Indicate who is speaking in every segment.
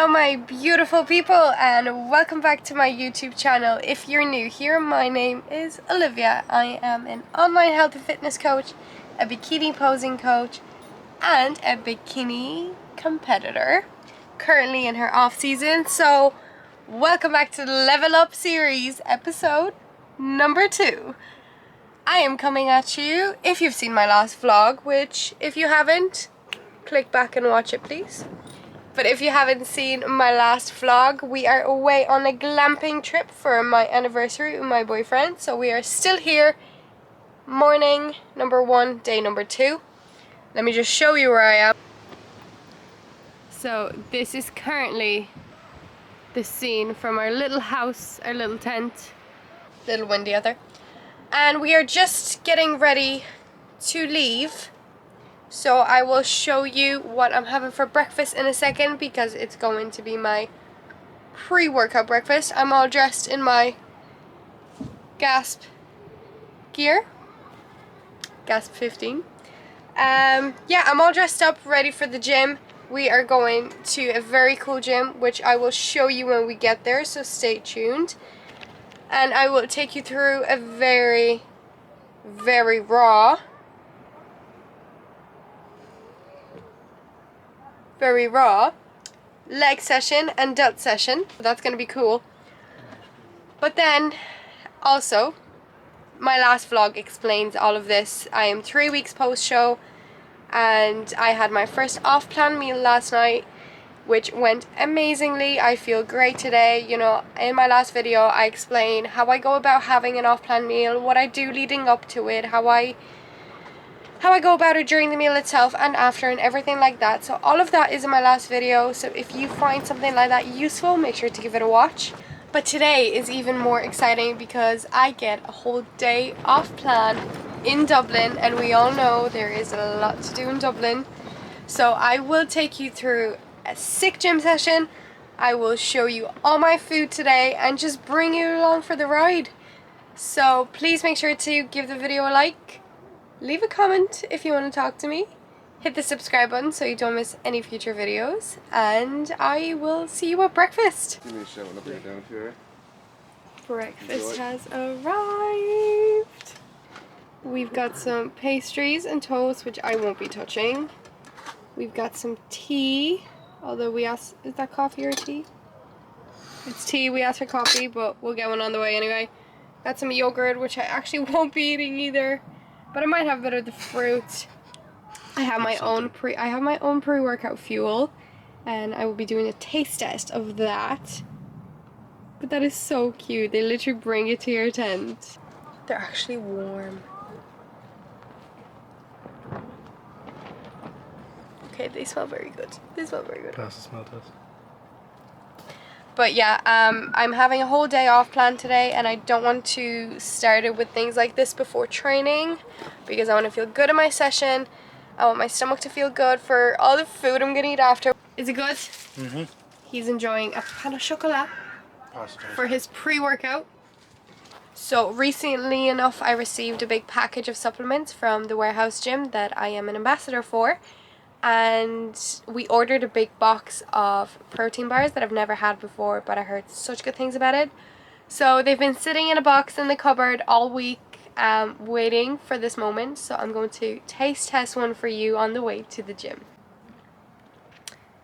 Speaker 1: Hello my beautiful people and welcome back to my YouTube channel. If you're new here, my name is Olivia. I am an online health and fitness coach, a bikini posing coach and a bikini competitor, currently in her off season. So welcome back to the Level Up series, episode number 2. I am coming at you, if you've seen my last vlog, which if you haven't, click back and watch it please. But if you haven't seen my last vlog, we are away on a glamping trip for my anniversary with my boyfriend. So we are still here, morning number 1, day number 2. Let me just show you where I am. So this is currently the scene from our little house, our little tent. Little windy out there. And we are just getting ready to leave. So I will show you what I'm having for breakfast in a second because it's going to be my pre-workout breakfast. I'm all dressed in my Gasp gear. Gasp 15. Yeah, I'm all dressed up, ready for the gym. We are going to a very cool gym, which I will show you when we get there, so stay tuned. And I will take you through a very, very raw leg session and delt session. That's gonna be cool. But then also my last vlog explains all of this. I am 3 weeks post show and I had my first off plan meal last night, which went amazingly. I feel great today. You know, in my last video I explain how I go about having an off plan meal, what I do leading up to it, how I go about it during the meal itself and after and everything like that. So all of that is in my last video. So if you find something like that useful, make sure to give it a watch. But today is even more exciting because I get a whole day off plan in Dublin, and we all know there is a lot to do in Dublin. So I will take you through a sick gym session. I will show you all my food today and just bring you along for the ride. So please make sure to give the video a like. Leave a comment if you want to talk to me. Hit the subscribe button so you don't miss any future videos. And I will see you at breakfast.
Speaker 2: Give me a shout when I down here.
Speaker 1: Breakfast has arrived. We've got some pastries and toast, which I won't be touching. We've got some tea. Although we asked, is that coffee or tea? It's tea. We asked for coffee, but we'll get one on the way anyway. Got some yogurt, which I actually won't be eating either. But I might have a bit of the fruit. I have my own pre-workout fuel, and I will be doing a taste test of that. But that is so cute. They literally bring it to your tent. They're actually warm. Okay, they smell very good. They smell very good.
Speaker 2: Pass the smell test.
Speaker 1: But yeah, I'm having a whole day off planned today, and I don't want to start it with things like this before training because I want to feel good in my session. I want my stomach to feel good for all the food I'm going to eat after. Is it good? Mm-hmm. He's enjoying a pain au chocolat for his pre-workout. So recently enough, I received a big package of supplements from the warehouse gym that I am an ambassador for. And we ordered a big box of protein bars that I've never had before, but I heard such good things about it. So they've been sitting in a box in the cupboard all week, waiting for this moment. So I'm going to taste test one for you on the way to the gym.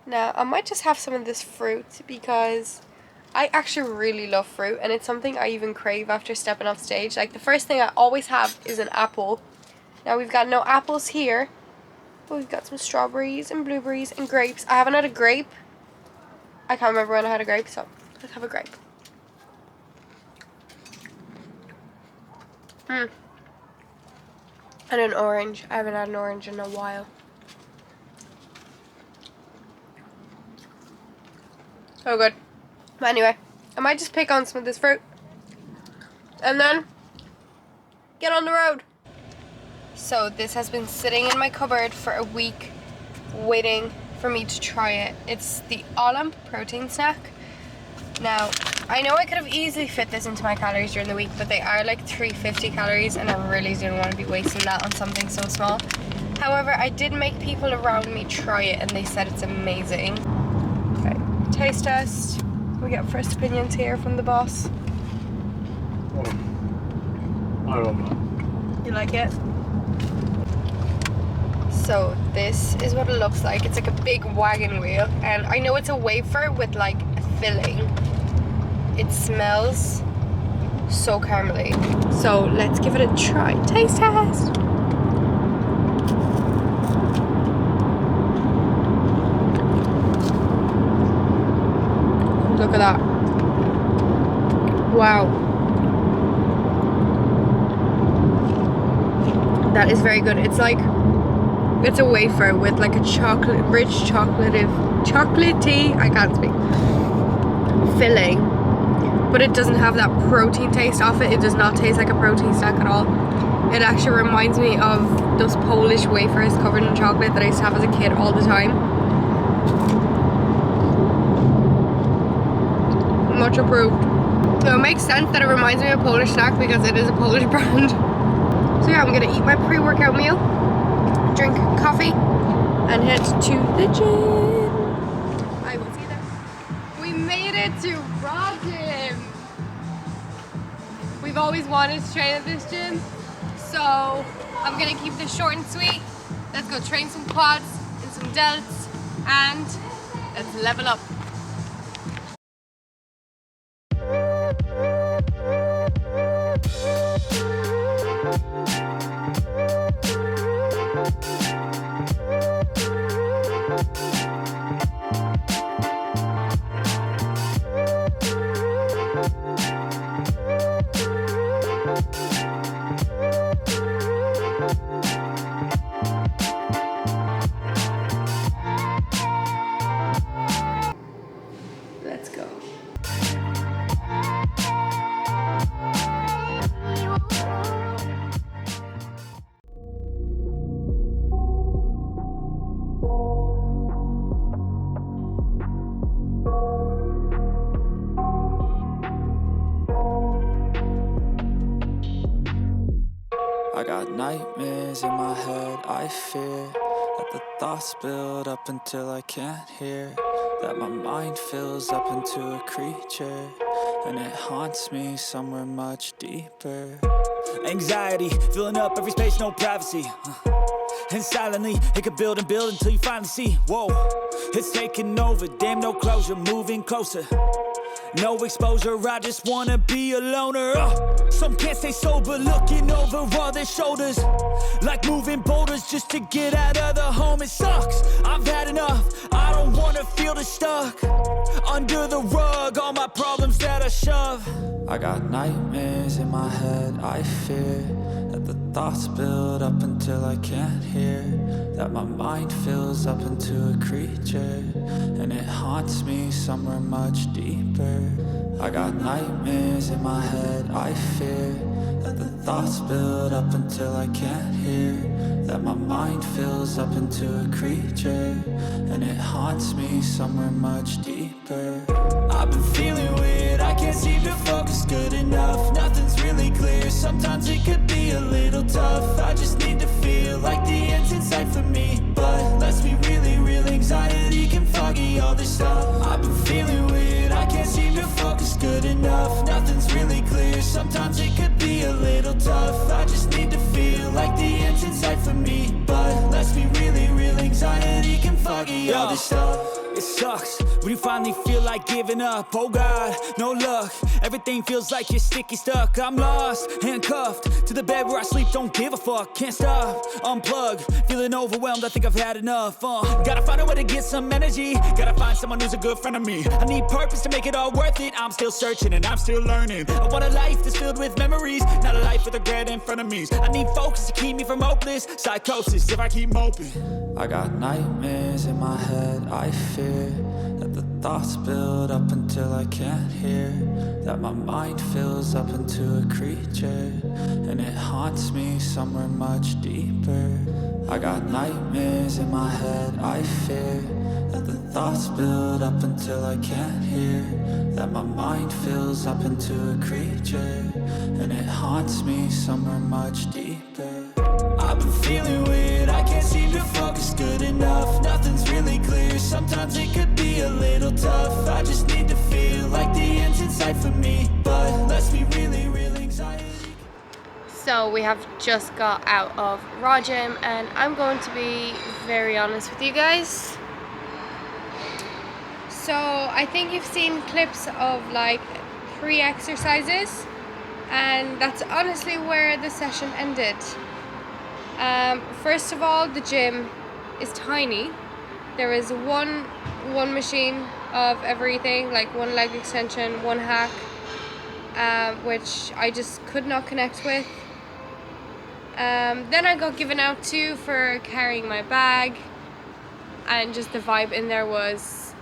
Speaker 1: Now I might just have some of this fruit because I actually really love fruit, and it's something I even crave after stepping off stage. Like the first thing I always have is an apple. Now we've got no apples here. But we've got some strawberries and blueberries and grapes. I haven't had a grape. I can't remember when I had a grape, so let's have a grape. And an orange. I haven't had an orange in a while. So good. But anyway, I might just pick on some of this fruit and then get on the road. So this has been sitting in my cupboard for a week, waiting for me to try it. It's the Olymp protein snack. Now, I know I could have easily fit this into my calories during the week, but they are like 350 calories, and I really didn't want to be wasting that on something so small. However, I did make people around me try it, and they said it's amazing. Okay. Taste test. We get first opinions here from the boss.
Speaker 2: I don't know.
Speaker 1: You like it? So this is what it looks like. It's like a big wagon wheel, and I know it's a wafer with like a filling. It smells so caramelly. So let's give it a try. Taste test. Look at that. Wow. That is very good. It's like, it's a wafer with like a chocolate, rich chocolatey, I can't speak, filling, but it doesn't have that protein taste off it. It does not taste like a protein snack at all. It actually reminds me of those Polish wafers covered in chocolate that I used to have as a kid all the time. Much approved. So it makes sense that it reminds me of a Polish snack because it is a Polish brand. So yeah, I'm gonna eat my pre-workout meal, drink coffee, and head to the gym. I will see you there. We made it to Rodgym. We've always wanted to train at this gym, so I'm gonna keep this short and sweet. Let's go train some quads and some delts, and let's level up. Let's go.
Speaker 3: I got nightmares in my head, I fear that the thoughts build up until I can't hear, that my mind fills up into a creature, and it haunts me somewhere much deeper. Anxiety, filling up every space, no privacy, and silently, it could build and build until you finally see, whoa, it's taking over, damn no closure, moving closer. No exposure, I just wanna be a loner. Some can't stay sober, looking over all their shoulders, like moving boulders just to get out of the home. It sucks, I've had enough, I don't wanna feel the stuck under the rug, all my problems that I shove. I got nightmares in my head, I fear that the thoughts build up until I can't hear, that my mind fills up into a creature, and it haunts me somewhere much deeper. I got nightmares in my head, I fear that the thoughts build up until I can't hear, that my mind fills up into a creature, and it haunts me somewhere much deeper. I've been feeling weird, I can't seem to focus good enough, nothing's really clear, sometimes it could be a little tough. I just need to feel like the end's in sight for me, but let's be really real, anxiety can foggy all this stuff. I've been feeling weird, I can't seem to focus good enough, nothing's really clear, sometimes it could be a little tough. I just need to feel like the end's in sight for me, but let's be really real, anxiety can foggy all this stuff. It sucks when you finally feel like giving up. Oh God, no luck, everything feels like you're sticky stuck. I'm lost, handcuffed to the bed where I sleep, don't give a fuck. Can't stop, unplug, feeling overwhelmed, I think I've had enough. Gotta find a way to get some energy, gotta find someone who's a good friend of me. I need purpose to make it all worth it, I'm still searching and I'm still learning. I want a life that's filled with memories, not a life with regret and frenemies. I need focus to keep me from hopeless psychosis if I keep moping. I got nightmares in my head, I fear that the thoughts build up until I can't hear, that my mind fills up into a creature, and it haunts me somewhere much deeper. I got nightmares in my head, I fear that the thoughts build up until I can't hear, that my mind fills up into a creature, and it haunts me somewhere much deeper. I've been feeling weird, I can't seem to focus good enough, nothing's really clear, sometimes it could be a little tough.
Speaker 1: So we have just got out of Raw Gym, and I'm going to be very honest with you guys. So I think you've seen clips of like pre-exercises, and that's honestly where the session ended. First of all, the gym is tiny. There is one machine of everything, like one leg extension, one hack, which I just could not connect with. Then I got given out two for carrying my bag, and just the vibe in there was,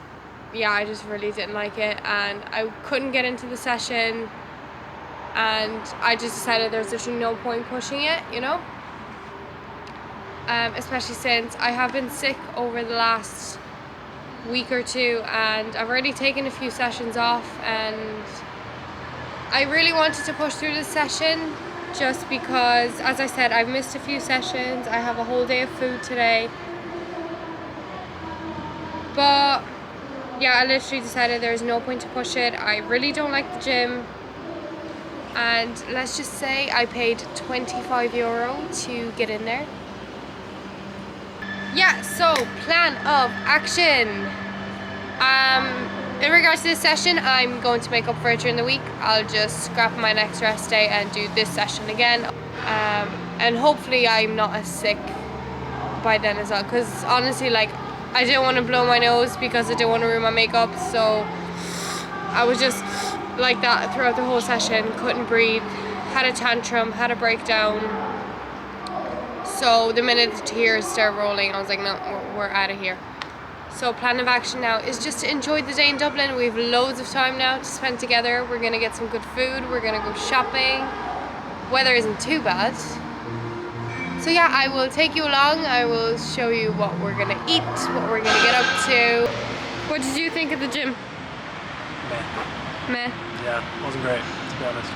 Speaker 1: yeah, I just really didn't like it, and I couldn't get into the session, and I just decided there's literally no point pushing it, you know? Especially since I have been sick over the last week or two, and I've already taken a few sessions off, and I really wanted to push through this session just because, as I said, I've missed a few sessions. I have a whole day of food today. But yeah, I literally decided there's no point to push it. I really don't like the gym. And let's just say I paid €25 to get in there. Yeah, so plan of action. In regards to this session, I'm going to make up for it during the week. I'll just scrap my next rest day and do this session again. And hopefully I'm not as sick by then as well. Because honestly, like, I didn't want to blow my nose because I didn't want to ruin my makeup. So I was just like that throughout the whole session. Couldn't breathe, had a tantrum, had a breakdown. So the minute the tears started rolling, I was like, no, we're out of here. So plan of action now is just to enjoy the day in Dublin. We have loads of time now to spend together. We're gonna get some good food. We're gonna go shopping. Weather isn't too bad. So yeah, I will take you along. I will show you what we're gonna eat, what we're gonna get up to. What did you think of the gym? Meh.
Speaker 2: Yeah, wasn't great, to be honest.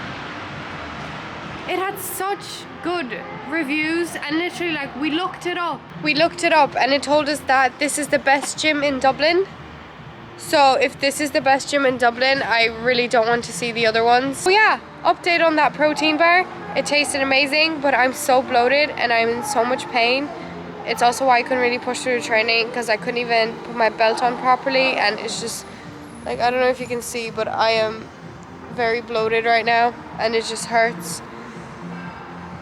Speaker 1: It had such good reviews, and literally, like, we looked it up and it told us that this is the best gym in Dublin. So if this is the best gym in Dublin, I really don't want to see the other ones. So yeah, update on that protein bar. It tasted amazing, but I'm so bloated and I'm in so much pain. It's also why I couldn't really push through the training, because I couldn't even put my belt on properly, and it's just like, I don't know if you can see, but I am very bloated right now and it just hurts.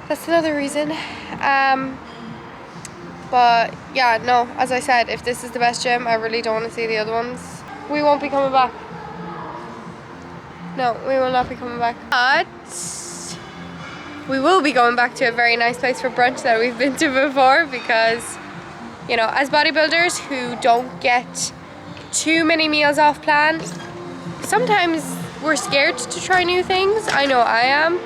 Speaker 1: That's another reason. But yeah, no, as I said, if this is the best gym, I really don't want to see the other ones. We won't be coming back. No, we will not be coming back. But we will be going back to a very nice place for brunch that we've been to before, because, you know, as bodybuilders who don't get too many meals off plan, sometimes we're scared to try new things. I know I am.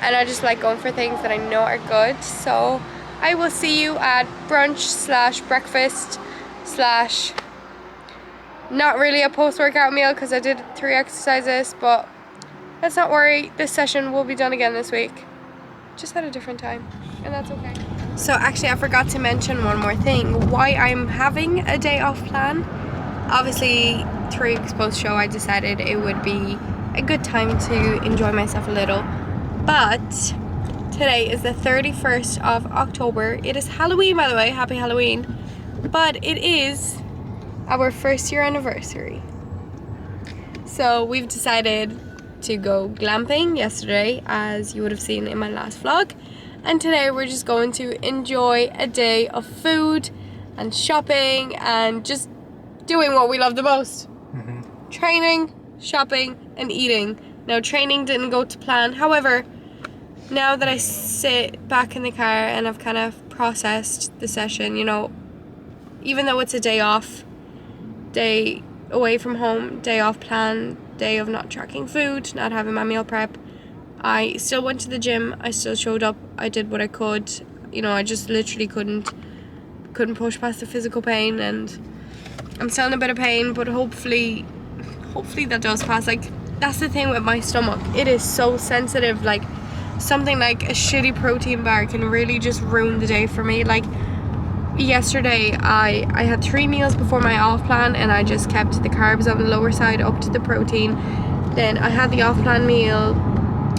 Speaker 1: And I just like going for things that I know are good. So I will see you at brunch / breakfast / not really a post-workout meal, because I did 3 exercises. But let's not worry, this session will be done again this week, just at a different time, and that's okay. So actually, I forgot to mention one more thing, why I'm having a day off plan. Obviously 3 weeks post-show, I decided it would be a good time to enjoy myself a little. But today is the 31st of October. It is Halloween, by the way. Happy Halloween. But it is our 1st year anniversary. So we've decided to go glamping yesterday, as you would have seen in my last vlog. And today we're just going to enjoy a day of food and shopping and just doing what we love the most. Training, shopping, and eating. Now, training didn't go to plan. However, now that I sit back in the car and I've kind of processed the session, you know, even though it's a day off, day away from home, day off plan, day of not tracking food, not having my meal prep, I still went to the gym, I still showed up, I did what I could, you know, I just literally couldn't push past the physical pain, and I'm still in a bit of pain, but hopefully that does pass. Like, that's the thing with my stomach, it is so sensitive. Like, something like a shitty protein bar can really just ruin the day for me. Like, yesterday I had 3 meals before my off plan, and I just kept the carbs on the lower side up to the protein. Then I had the off plan meal,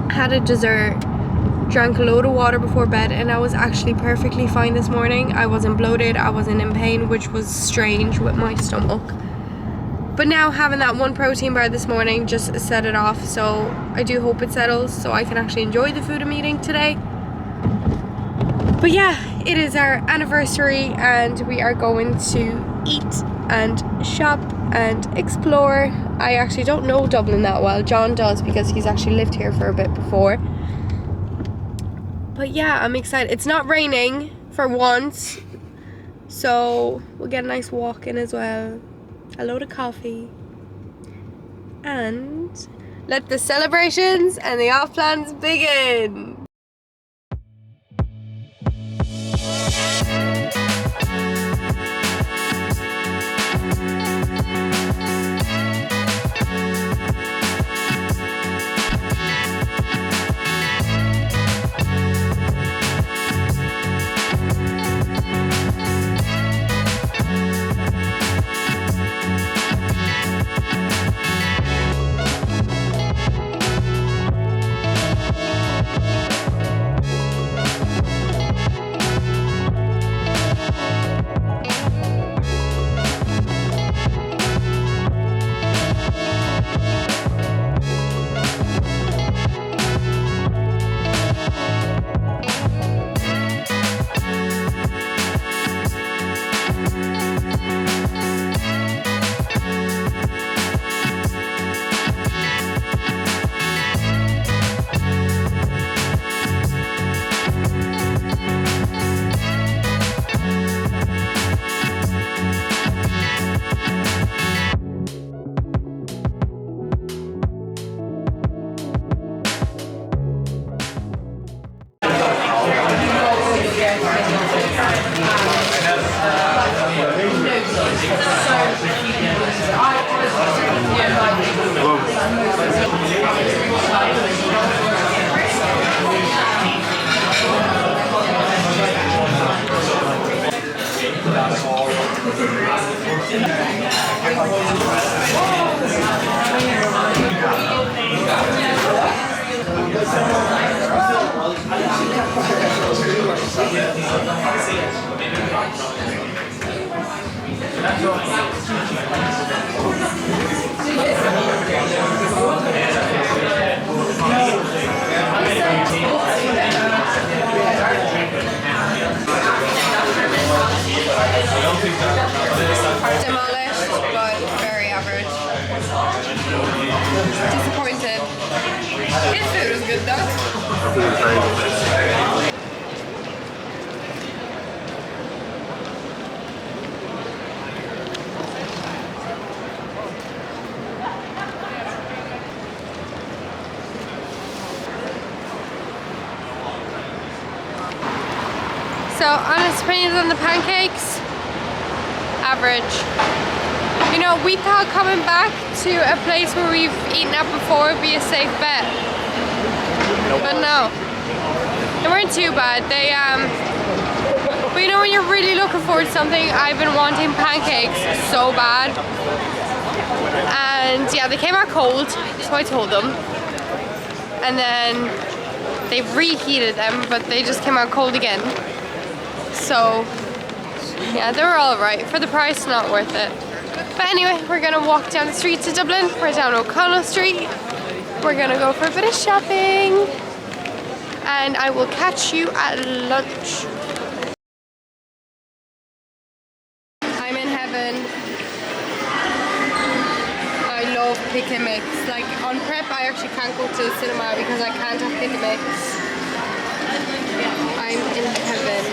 Speaker 1: had a dessert, drank a load of water before bed, and I was actually perfectly fine this morning. I wasn't bloated, I wasn't in pain, which was strange with my stomach. But now having that one protein bar this morning just set it off, so I do hope it settles so I can actually enjoy the food I'm eating today. But yeah, it is our anniversary and we are going to eat and shop and explore. I actually don't know Dublin that well. John does because he's actually lived here for a bit before. But yeah, I'm excited. It's not raining for once, so we'll get a nice walk in as well. A load of coffee. And let the celebrations and the off plans begin. Demolished, but very average. Disappointed. His food was good though. So, honest opinions on the pancakes, average. You know, we thought coming back to a place where we've eaten at before would be a safe bet. But no, they weren't too bad. But you know when you're really looking forward to something, I've been wanting pancakes so bad. And yeah, they came out cold, so I told them. And then they reheated them, but they just came out cold again. So yeah, they were alright. For the price, not worth it. But anyway, we're gonna walk down the street to Dublin. We're down O'Connell Street. We're gonna go for a bit of shopping. And I will catch you at lunch. I'm in heaven. I love pick and mix. Like on prep, I actually can't go to the cinema because I can't have pick and mix. I'm in heaven.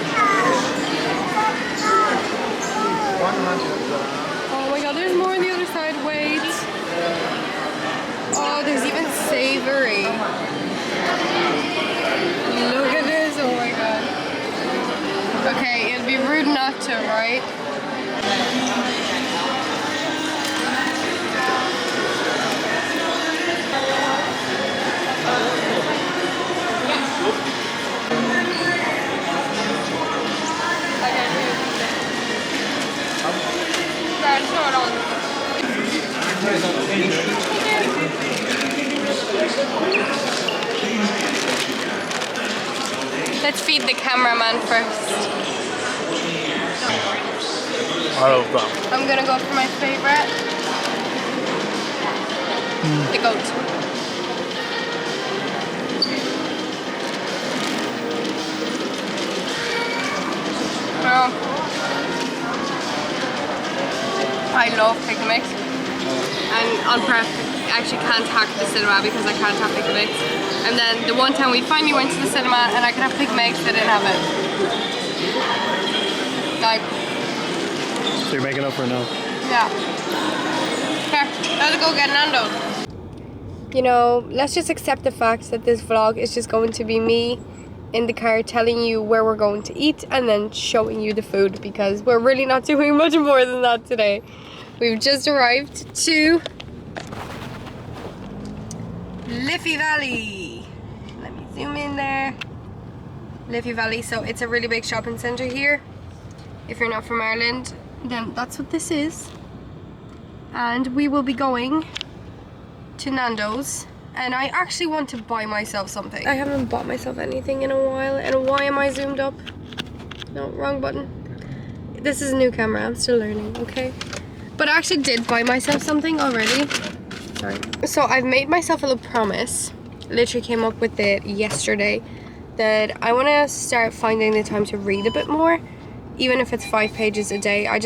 Speaker 1: Oh my god, there's more on the other side. Wait. Oh, there's even savory. Look at this. Oh my god. Okay, it'd be rude not to, right? Let's feed the cameraman first.
Speaker 2: I love that.
Speaker 1: I'm gonna go for my favorite. The goat. Oh. I love pick and mix. And on prep, I actually can't hack the cinema because I can't have pick and mix. And then the one time we finally went to the cinema and I could have pick and mix, they didn't have it. Like,
Speaker 2: So you're making up for it now?
Speaker 1: yeah. Here, let's go get Nandos. You know, let's just accept the fact that this vlog is just going to be me in the car telling you where we're going to eat and then showing you the food, because we're really not doing much more than that today. We've just arrived to Liffey Valley. Let me zoom in there. Liffey Valley, so it's a really big shopping centre here. If you're not from Ireland, then that's what this is. And we will be going to Nandos. And I actually want to buy myself something. I haven't bought myself anything in a while. And why am I zoomed up? No, wrong button. This is a new camera, I'm still learning, okay? But I actually did buy myself something already. Sorry. So I've made myself a little promise. Literally came up with it yesterday. That I want to start finding the time to read a bit more. Even if it's 5 pages a day. I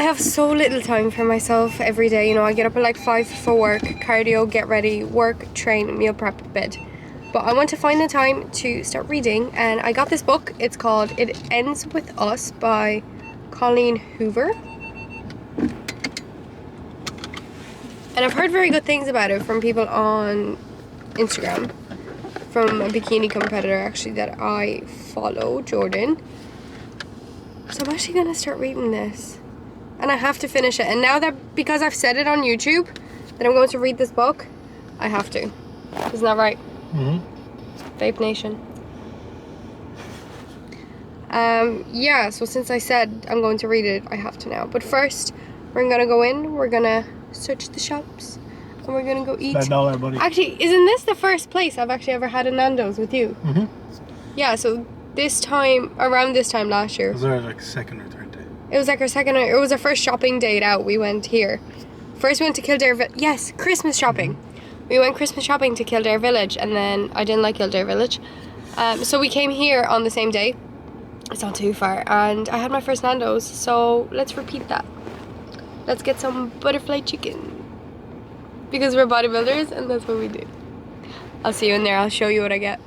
Speaker 1: have so little time for myself every day. You know, I get up at like 5 for work, cardio, get ready, work, train, meal prep, bed. But I want to find the time to start reading, and I got this book. It's called It Ends With Us by Colleen Hoover. And I've heard very good things about it from people on Instagram. From a bikini competitor actually that I follow, Jordan. So I'm actually gonna start reading this. And I have to finish it. And now that, because I've said it on YouTube, that I'm going to read this book, I have to. Isn't that right?
Speaker 2: Mm-hmm.
Speaker 1: Vape Nation. Yeah, so since I said I'm going to read it, I have to now. But first, we're gonna go in, we're gonna search the shops, and we're gonna go eat.
Speaker 2: $9, buddy.
Speaker 1: Actually, isn't this the first place I've actually ever had a Nando's with you?
Speaker 2: Mm-hmm.
Speaker 1: Yeah, so this time, around this time last year.
Speaker 2: Was there like second or third day?
Speaker 1: It was like our second, it was our first shopping date out. We went here. First we went to Kildare, yes, Christmas shopping. Mm-hmm. We went Christmas shopping to Kildare Village, and then I didn't like Kildare Village. So we came here on the same day. It's not too far. And I had my first Nando's, so let's repeat that. Let's get some butterfly chicken. Because we're bodybuilders, and that's what we do. I'll see you in there, I'll show you what I get.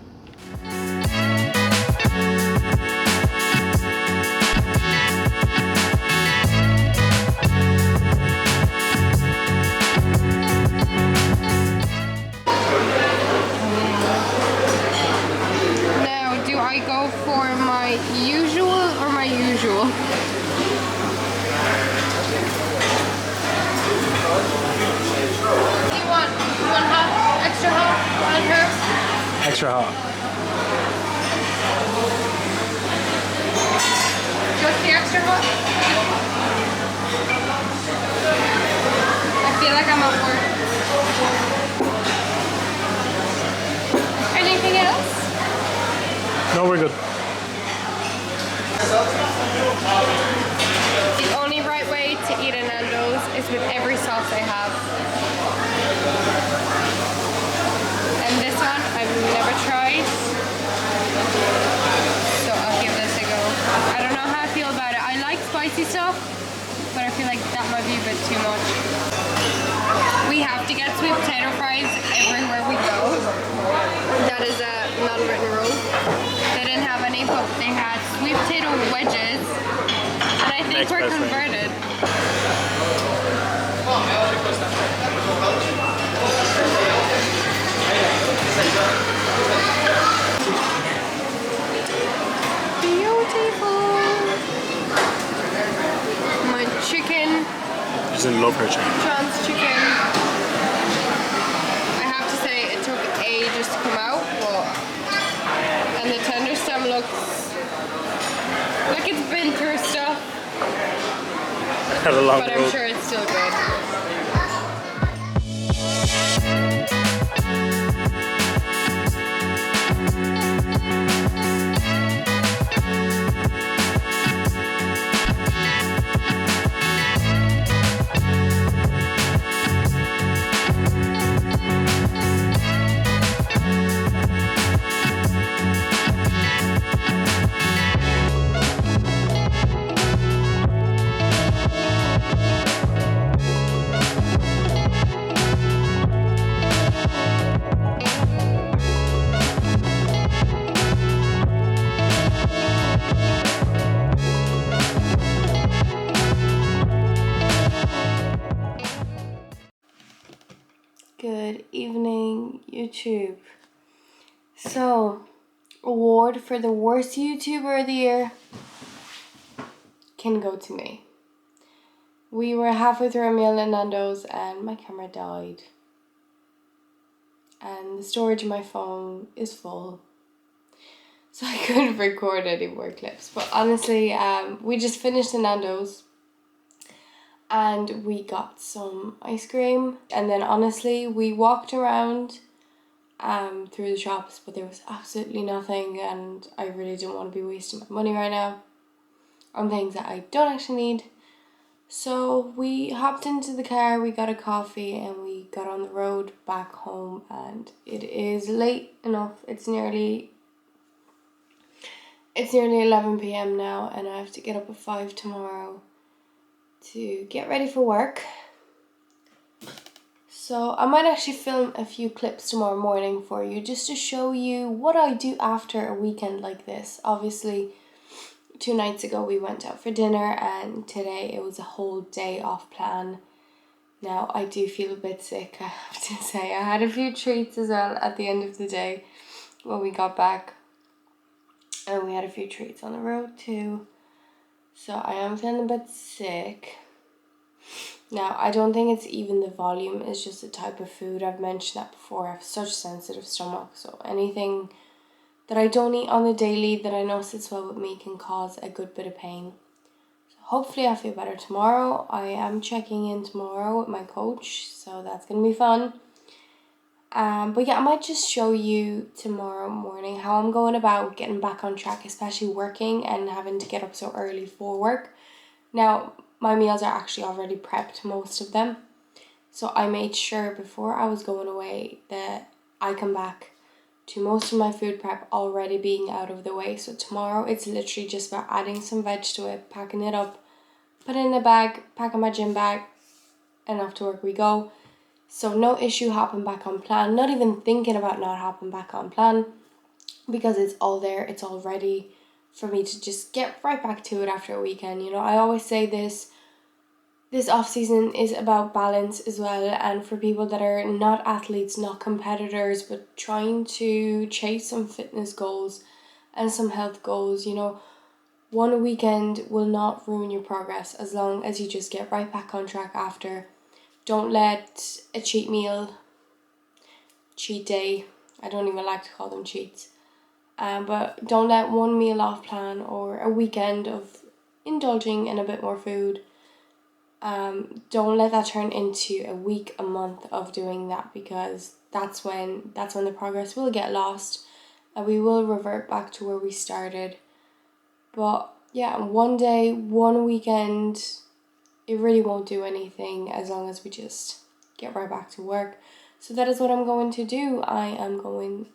Speaker 2: Extra hot.
Speaker 1: Just the extra hot? I feel like I'm at work. Anything else?
Speaker 2: No, we're good.
Speaker 1: The only right way to eat a Nando's is with every sauce they have. And this one I've never tried, so I'll give this a go. I don't know how I feel about it. I like spicy stuff, but I feel like that might be a bit too much. We have to get sweet potato fries everywhere we go. That is a non-written rule. They didn't have any, but they had sweet potato wedges, and I think we're converted. Beautiful. My chicken.
Speaker 2: She doesn't love her chicken.
Speaker 1: John's chicken. I have to say it took ages to come out, but and the tender stem looks like it's been through stuff.
Speaker 2: Had a long
Speaker 1: But I'm
Speaker 2: road.
Speaker 1: sure it's still good. YouTube. So, award for the worst YouTuber of the year can go to me. We were halfway through a meal at Nandos and my camera died. And the storage of my phone is full. So I couldn't record any more clips. But honestly, we just finished the Nandos. And we got some ice cream. And then honestly, we walked around through the shops, but there was absolutely nothing, and I really didn't want to be wasting my money right now on things that I don't actually need. So we hopped into the car, we got a coffee, and we got on the road back home, and it is late enough. It's nearly 11 p.m. now, and I have to get up at 5 tomorrow to get ready for work. So I might actually film a few clips tomorrow morning for you just to show you what I do after a weekend like this. Obviously, 2 nights ago we went out for dinner, and today it was a whole day off plan. Now I do feel a bit sick, I have to say. I had a few treats as well at the end of the day when we got back. And we had a few treats on the road too. So I am feeling a bit sick. Now, I don't think it's even the volume, it's just the type of food. I've mentioned that before. I have such a sensitive stomach, so anything that I don't eat on the daily that I know sits well with me can cause a good bit of pain. So hopefully I feel better tomorrow. I am checking in tomorrow with my coach, so that's going to be fun. But yeah, I might just show you tomorrow morning how I'm going about getting back on track, especially working and having to get up so early for work. Now, my meals are actually already prepped, most of them. So I made sure before I was going away that I come back to most of my food prep already being out of the way. So tomorrow it's literally just about adding some veg to it, packing it up, putting it in a bag, packing my gym bag, and off to work we go. So no issue hopping back on plan, not even thinking about not hopping back on plan, because it's all there, it's all ready for me to just get right back to it after a weekend. You know, I always say this off-season is about balance as well, and for people that are not athletes, not competitors, but trying to chase some fitness goals and some health goals, you know, one weekend will not ruin your progress as long as you just get right back on track after. Don't let a cheat meal, cheat day, I don't even like to call them cheats, but don't let one meal off plan or a weekend of indulging in a bit more food, don't let that turn into a week, a month of doing that, because that's when the progress will get lost and we will revert back to where we started. But yeah, one day, one weekend, it really won't do anything as long as we just get right back to work. So that is what I'm going to do. I'm going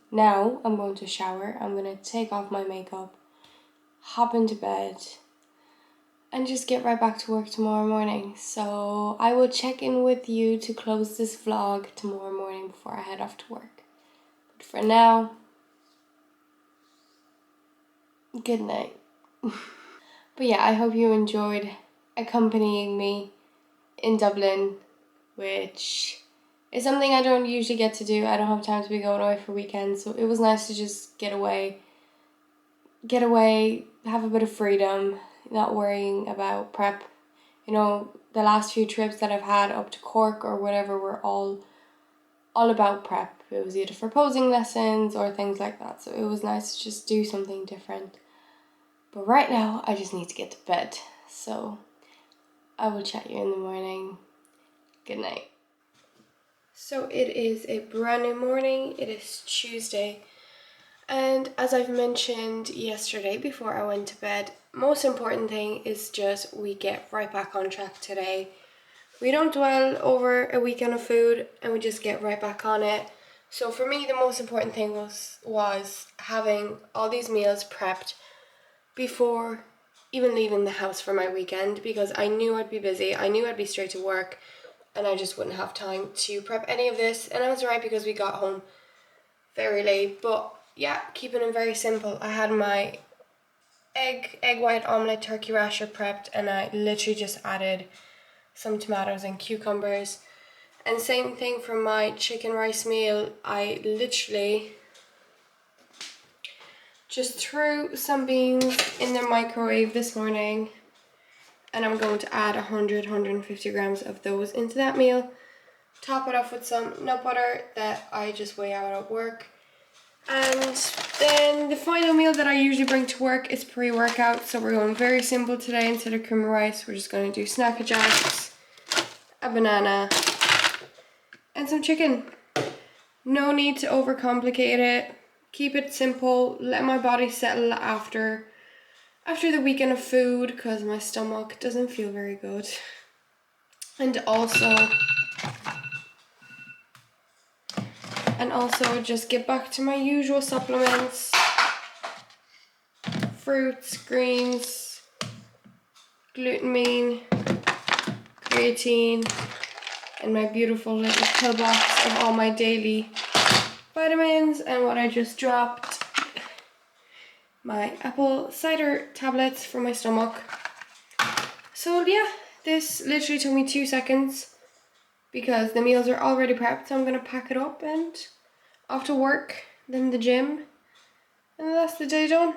Speaker 1: to shower, I'm going to take off my makeup, hop into bed, and just get right back to work tomorrow morning. So I will check in with you to close this vlog tomorrow morning before I head off to work. But for now, good night. But yeah, I hope you enjoyed accompanying me in Dublin, which is something I don't usually get to do. I don't have time to be going away for weekends, so it was nice to just get away, have a bit of freedom, not worrying about prep. You know, the last few trips that I've had up to Cork or whatever were all about prep. It was either for posing lessons or things like that, so it was nice to just do something different. But right now, I just need to get to bed, so I will chat you in the morning. Good night. So it is a brand new morning. It is Tuesday. And as I've mentioned yesterday before I went to bed, most important thing is just we get right back on track today. We don't dwell over a weekend of food and we just get right back on it. So for me, the most important thing was having all these meals prepped before even leaving the house for my weekend, because I knew I'd be busy, I knew I'd be straight to work, and I just wouldn't have time to prep any of this. And I was right, because we got home very late. But yeah, keeping it very simple. I had my egg white omelette turkey rasher prepped, and I literally just added some tomatoes and cucumbers, And same thing for my chicken rice meal. I literally just threw some beans in the microwave this morning, and I'm going to add 150 grams of those into that meal. Top it off with some nut butter that I just weigh out at work. And then the final meal that I usually bring to work is pre-workout. So we're going very simple today. Instead of cream of rice, we're just going to do Snacker Jacks, a banana, and some chicken. No need to overcomplicate it. Keep it simple. Let my body settle after the weekend of food, because my stomach doesn't feel very good. And also just get back to my usual supplements. Fruits, greens, glutamine, creatine, and my beautiful little pill box of all my daily vitamins. And what I just dropped, my apple cider tablets for my stomach. So yeah, this literally took me 2 seconds because the meals are already prepped. So I'm gonna pack it up and off to work, then the gym, and that's the day done.